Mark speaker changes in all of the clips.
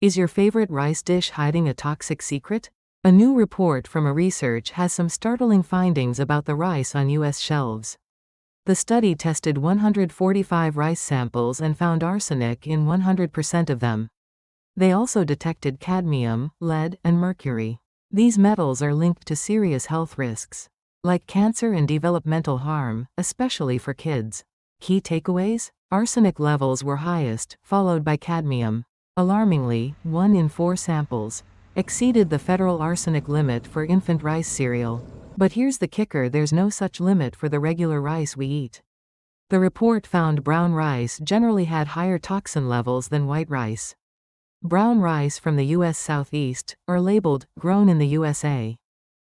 Speaker 1: Is your favorite rice dish hiding a toxic secret? A new report from a research has some startling findings about the rice on U.S. shelves. The study tested 145 rice samples and found arsenic in 100% of them. They also detected cadmium, lead, and mercury. These metals are linked to serious health risks, like cancer and developmental harm, especially for kids. Key takeaways? Arsenic levels were highest, followed by cadmium. Alarmingly, 1 in 4 samples exceeded the federal arsenic limit for infant rice cereal. But here's the kicker: there's no such limit for the regular rice we eat. The report found brown rice generally had higher toxin levels than white rice. Brown rice from the U.S. Southeast, or labeled, grown in the USA,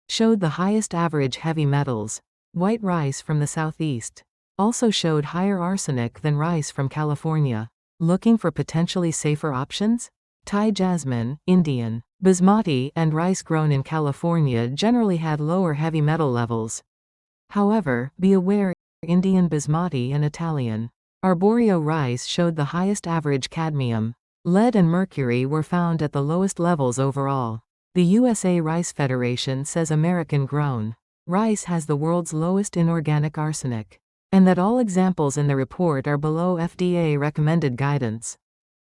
Speaker 1: showed the highest average heavy metals. White rice from the Southeast also showed higher arsenic than rice from California. Looking for potentially safer options? Thai jasmine, Indian basmati, and rice grown in California generally had lower heavy metal levels. However, be aware, Indian basmati and Italian arborio rice showed the highest average cadmium. Lead and mercury were found at the lowest levels overall. The USA Rice Federation says American-grown rice has the world's lowest inorganic arsenic, and that all examples in the report are below FDA-recommended guidance.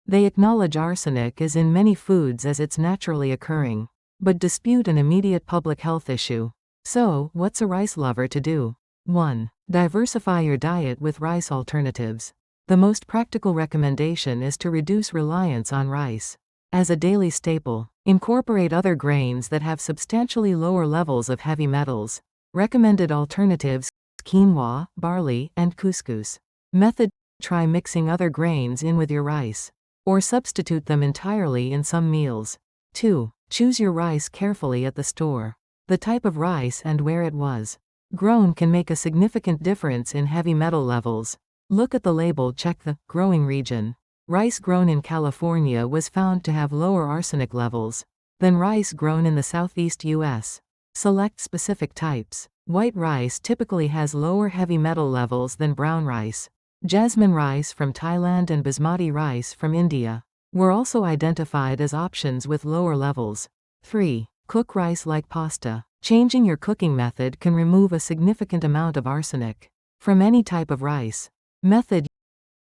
Speaker 1: They acknowledge arsenic is in many foods as it's naturally occurring, but dispute an immediate public health issue. So, what's a rice lover to do? 1. Diversify your diet with rice alternatives. The most practical recommendation is to reduce reliance on rice as a daily staple. Incorporate other grains that have substantially lower levels of heavy metals. Recommended alternatives: quinoa, barley, and couscous. Method: try mixing other grains in with your rice, or substitute them entirely in some meals. 2. Choose your rice carefully at the store. The type of rice and where it was grown can make a significant difference in heavy metal levels. Look at the label, check the growing region. Rice grown in California was found to have lower arsenic levels than rice grown in the Southeast U.S. Select specific types. White rice typically has lower heavy metal levels than brown rice. Jasmine rice from Thailand and basmati rice from India were also identified as options with lower levels. 3. Cook rice like pasta. Changing your cooking method can remove a significant amount of arsenic from any type of rice. Method: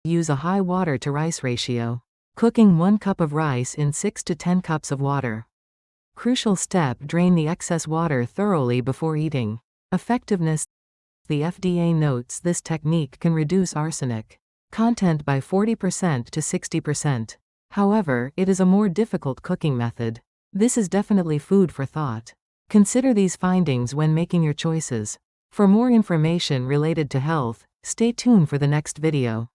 Speaker 1: use a high water to rice ratio, cooking 1 cup of rice in 6 to 10 cups of water. Crucial step: drain the excess water thoroughly before eating. Effectiveness: the FDA notes this technique can reduce arsenic content by 40% to 60%. However, it is a more difficult cooking method. This is definitely food for thought. Consider these findings when making your choices. For more information related to health, stay tuned for the next video.